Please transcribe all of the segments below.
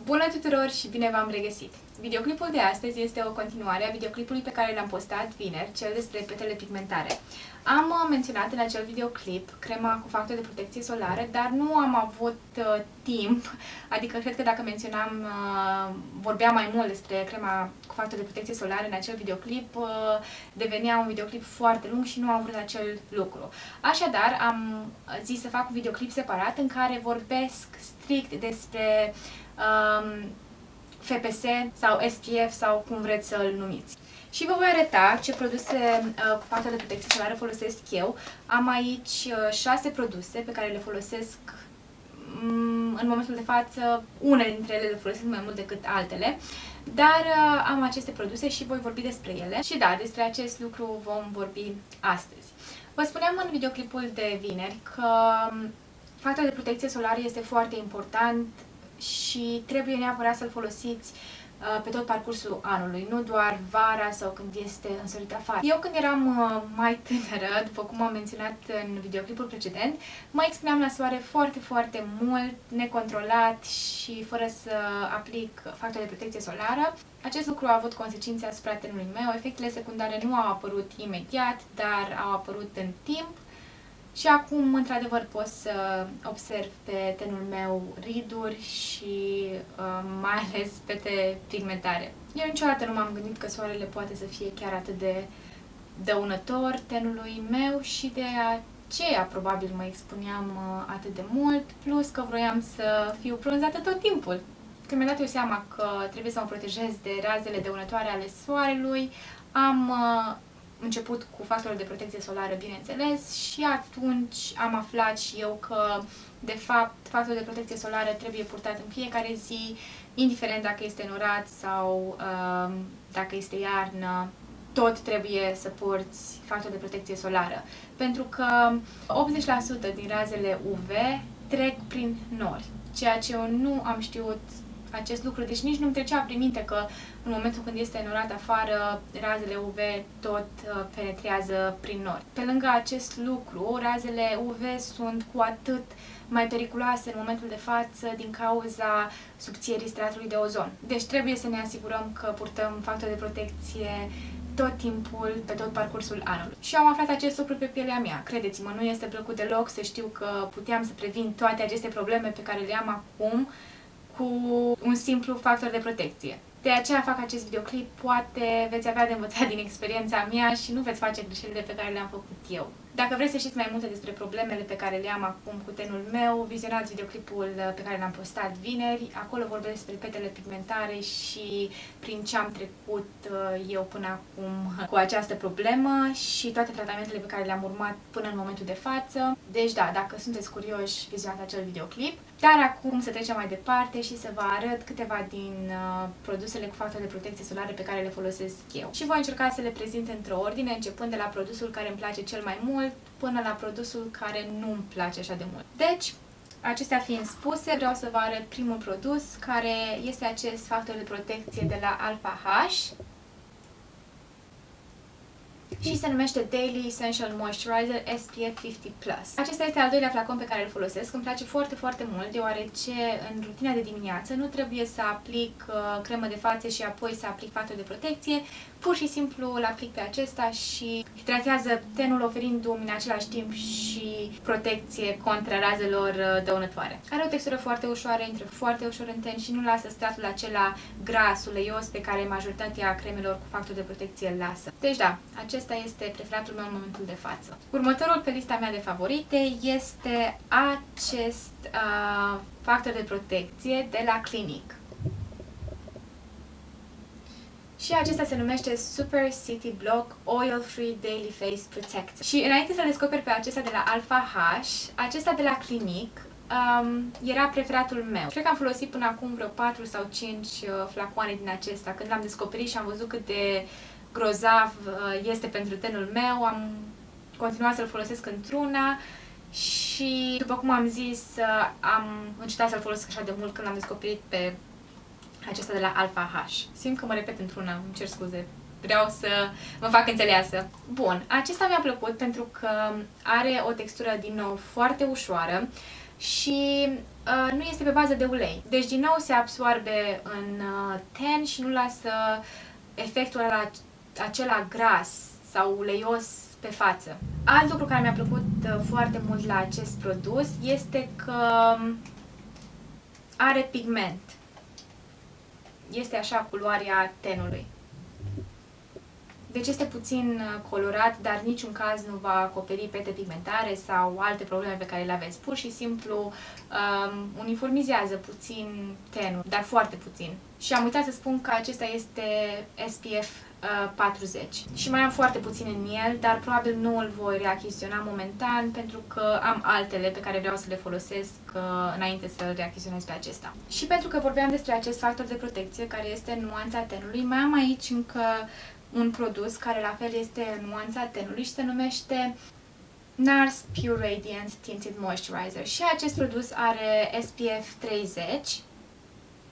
Bună tuturor și bine v-am regăsit! Videoclipul de astăzi este o continuare a videoclipului pe care l-am postat vineri, cel despre petele pigmentare. Am menționat în acel videoclip crema cu factor de protecție solară, dar nu am avut timp, adică cred că dacă menționam, vorbeam mai mult despre crema cu factor de protecție solară în acel videoclip, devenea un videoclip foarte lung și nu am vrut acel lucru. Așadar, am zis să fac un videoclip separat în care vorbesc strict despre FPS sau SPF sau cum vreți să-l numiți. Și vă voi arăta ce produse cu factor de protecție solară folosesc eu. Am aici 6 produse pe care le folosesc în momentul de față. Unele dintre ele le folosesc mai mult decât altele, dar am aceste produse și voi vorbi despre ele. Și da, despre acest lucru vom vorbi astăzi. Vă spuneam în videoclipul de vineri că factorul de protecție solară este foarte important și trebuie neapărat să-l folosiți pe tot parcursul anului, nu doar vara sau când este însorit afară. Eu când eram mai tânără, după cum am menționat în videoclipul precedent, mă expuneam la soare foarte, foarte mult, necontrolat și fără să aplic factor de protecție solară. Acest lucru a avut consecințe asupra tenului meu. Efectele secundare nu au apărut imediat, dar au apărut în timp. Și acum, într-adevăr, pot să observ pe tenul meu riduri și mai ales pete pigmentare. Eu niciodată nu m-am gândit că soarele poate să fie chiar atât de dăunător tenului meu și de aceea probabil mă expuneam atât de mult, plus că vroiam să fiu bronzată tot timpul. Când mi-am dat eu seama că trebuie să mă protejez de razele dăunătoare ale soarelui, am început cu factorul de protecție solară, bineînțeles, și atunci am aflat și eu că, de fapt, factorul de protecție solară trebuie purtat în fiecare zi, indiferent dacă este norat sau dacă este iarnă, tot trebuie să porți factor de protecție solară. Pentru că 80% din razele UV trec prin nori, ceea ce eu nu am știut acest lucru, deci nici nu-mi trecea prin minte că în momentul când este norat afară, razele UV tot penetrează prin nori. Pe lângă acest lucru, razele UV sunt cu atât mai periculoase în momentul de față din cauza subțierii stratului de ozon. Deci trebuie să ne asigurăm că purtăm factor de protecție tot timpul, pe tot parcursul anului. Și am aflat acest lucru pe pielea mea. Credeți-mă, nu este plăcut deloc să știu că puteam să previn toate aceste probleme pe care le am acum cu un simplu factor de protecție. De aceea fac acest videoclip, poate veți avea de învățat din experiența mea și nu veți face greșelile pe care le-am făcut eu. Dacă vreți să știți mai multe despre problemele pe care le am acum cu tenul meu, vizionați videoclipul pe care l-am postat vineri. Acolo vorbesc despre petele pigmentare și prin ce am trecut eu până acum cu această problemă și toate tratamentele pe care le-am urmat până în momentul de față. Deci da, dacă sunteți curioși, vizionați acel videoclip. Dar acum să trecem mai departe și să vă arăt câteva din produsele cu factor de protecție solară pe care le folosesc eu. Și voi încerca să le prezint într-o ordine, începând de la produsul care îmi place cel mai mult până la produsul care nu-mi place așa de mult. Deci, acestea fiind spuse, vreau să vă arăt primul produs, care este acest factor de protecție de la Alpha H și se numește Daily Essential Moisturizer SPF 50+. Acesta este al doilea flacon pe care îl folosesc. Îmi place foarte, foarte mult, deoarece în rutina de dimineață nu trebuie să aplic cremă de față și apoi să aplic factor de protecție. Pur și simplu îl aplic pe acesta și hidratează tenul, oferindu-mi în același timp și protecție contra razelor dăunătoare. Are o textură foarte ușoară, intră foarte ușor în ten și nu lasă stratul acela gras, uleios pe care majoritatea cremelor cu factor de protecție îl lasă. Deci da, acesta este preferatul meu în momentul de față. Următorul pe lista mea de favorite este acest factor de protecție de la Clinique. Și acesta se numește Super City Block Oil Free Daily Face Protector. Și înainte să-l descoper pe acesta de la Alpha H, acesta de la Clinique era preferatul meu. Cred că am folosit până acum vreo 4 sau 5 flacoane din acesta. Când l-am descoperit și am văzut cât de grozav este pentru tenul meu, am continuat să-l folosesc într-una și, după cum am zis, am încetat să-l folosesc așa de mult când l-am descoperit pe acesta de la Alpha H. Simt că mă repet într-una, îmi cer scuze. Vreau să mă fac înțeleasă. Bun, acesta mi-a plăcut pentru că are o textură, din nou, foarte ușoară și nu este pe bază de ulei. Deci din nou se absorbe în ten și nu lasă efectul acela gras sau uleios pe față. Alt lucru care mi-a plăcut foarte mult la acest produs este că are pigment. Este așa culoarea tenului. Deci este puțin colorat, dar în niciun caz nu va acoperi pete pigmentare sau alte probleme pe care le aveți. Pur și simplu uniformizează puțin tenul, dar foarte puțin. Și am uitat să spun că acesta este SPF 40. Și mai am foarte puțin în el, dar probabil nu îl voi reachiziționa momentan pentru că am altele pe care vreau să le folosesc înainte să-l reachiziționez pe acesta. Și pentru că vorbeam despre acest factor de protecție care este nuanța tenului, mai am aici încă un produs care la fel este nuanța tenului și se numește NARS Pure Radiant Tinted Moisturizer. Și acest produs are SPF 30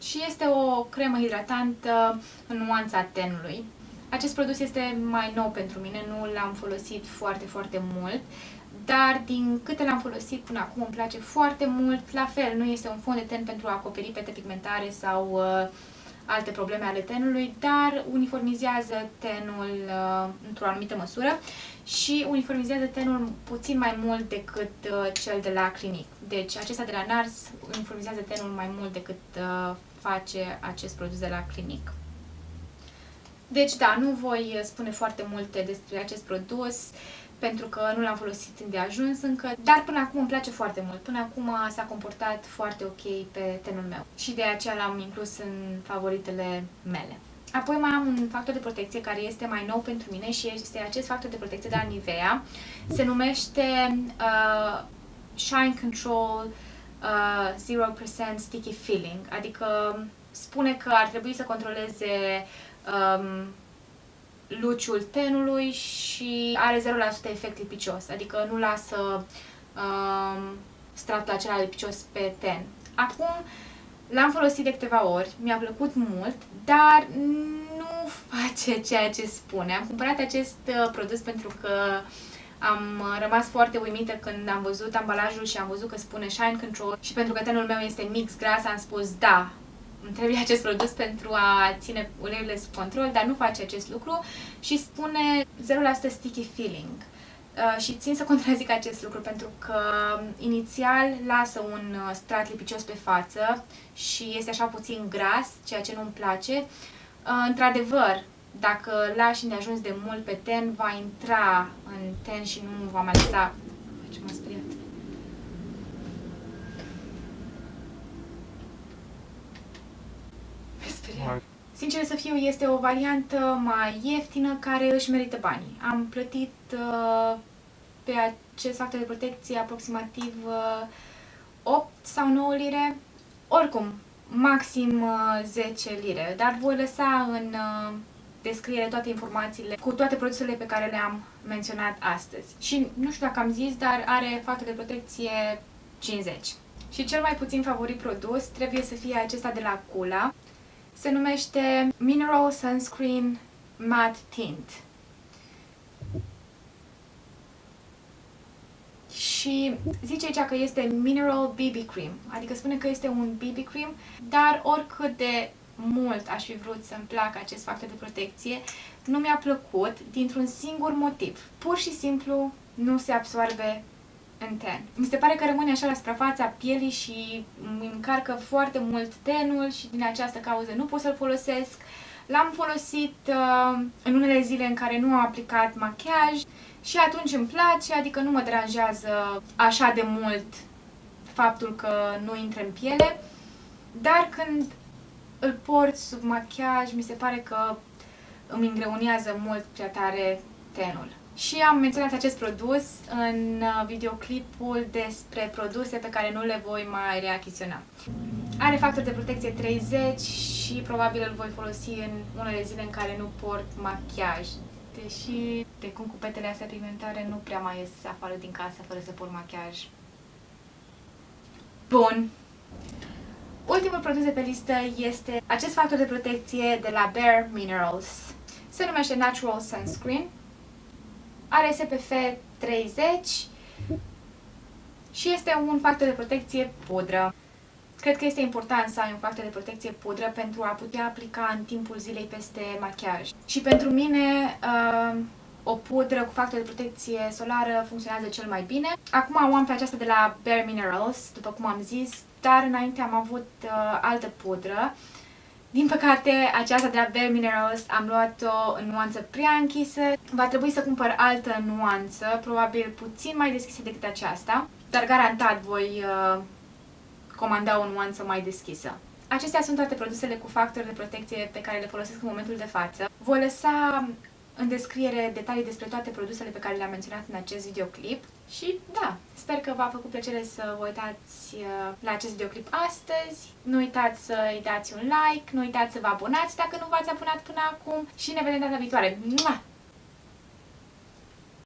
și este o cremă hidratantă în nuanța tenului. Acest produs este mai nou pentru mine, nu l-am folosit foarte mult, dar din câte l-am folosit până acum îmi place foarte mult. La fel, nu este un fond de ten pentru a acoperi pete pigmentare sau alte probleme ale tenului, dar uniformizează tenul într-o anumită măsură și uniformizează tenul puțin mai mult decât cel de la Clinique. Deci acesta de la NARS uniformizează tenul mai mult decât face acest produs de la Clinique. Deci da, nu voi spune foarte multe despre acest produs pentru că nu l-am folosit îndeajuns încă, dar până acum îmi place foarte mult. Până acum s-a comportat foarte ok pe tenul meu și de aceea l-am inclus în favoritele mele. Apoi mai am un factor de protecție care este mai nou pentru mine și este acest factor de protecție de la Nivea. Se numește Shine Control 0% Sticky Feeling, adică spune că ar trebui să controleze luciul tenului și are 0% efect lipicios, adică nu lasă stratul acela lipicios pe ten. Acum l-am folosit de câteva ori, mi-a plăcut mult, dar nu face ceea ce spune. Am cumpărat acest produs pentru că am rămas foarte uimită când am văzut ambalajul și am văzut că spune Shine Control și pentru că tenul meu este mix gras am spus da, îmi trebuie acest produs pentru a ține uleiurile sub control, dar nu face acest lucru și spune 0% sticky feeling. Și țin să contrazic acest lucru pentru că inițial lasă un strat lipicios pe față și este așa puțin gras, ceea ce nu-mi place. Într-adevăr, dacă lași îndeajuns de mult pe ten, va intra în ten și nu va mai lăsa... Ce m-a speriat. Sincer să fiu, este o variantă mai ieftină care își merită banii. Am plătit pe acest factor de protecție aproximativ 8 sau 9 lire, oricum, maxim 10 lire, dar voi lăsa în descriere toate informațiile cu toate produsele pe care le-am menționat astăzi. Și nu știu dacă am zis, dar are factor de protecție 50. Și cel mai puțin favorit produs trebuie să fie acesta de la Coola. Se numește Mineral Sunscreen Matte Tint. Și zice aici că este Mineral BB Cream, adică spune că este un BB Cream, dar oricât de mult aș fi vrut să-mi placă acest factor de protecție, nu mi-a plăcut dintr-un singur motiv. Pur și simplu nu se absorbe în ten. Mi se pare că rămâne așa la suprafața pielii și îmi încarcă foarte mult tenul și din această cauză nu pot să-l folosesc. L-am folosit în unele zile în care nu am aplicat machiaj și atunci îmi place, adică nu mă deranjează așa de mult faptul că nu intră în piele, dar când îl port sub machiaj mi se pare că îmi îngreunează mult prea tare tenul. Și am menționat acest produs în videoclipul despre produse pe care nu le voi mai reachiziționa. Are factor de protecție 30 și probabil îl voi folosi în unele zile în care nu port machiaj. Deși, de cum cu petele astea pigmentare, nu prea mai ies afară din casă fără să port machiaj. Bun. Ultimul produs de pe listă este acest factor de protecție de la Bare Minerals. Se numește Natural Sunscreen. Are SPF 30 și este un factor de protecție pudră. Cred că este important să ai un factor de protecție pudră pentru a putea aplica în timpul zilei peste machiaj. Și pentru mine, o pudră cu factor de protecție solară funcționează cel mai bine. Acum am pe aceasta de la Bare Minerals, după cum am zis, dar înainte am avut altă pudră. Din păcate, aceasta de la Bare Minerals am luat-o în nuanță prea închisă. Va trebui să cumpăr altă nuanță, probabil puțin mai deschisă decât aceasta, dar garantat voi comanda o nuanță mai deschisă. Acestea sunt toate produsele cu factori de protecție pe care le folosesc în momentul de față. Voi lăsa în descriere detalii despre toate produsele pe care le-am menționat în acest videoclip. Și da, sper că v-a făcut plăcere să vă uitați la acest videoclip astăzi. Nu uitați să-i dați un like, nu uitați să vă abonați dacă nu v-ați abonat până acum și ne vedem data viitoare. Mua!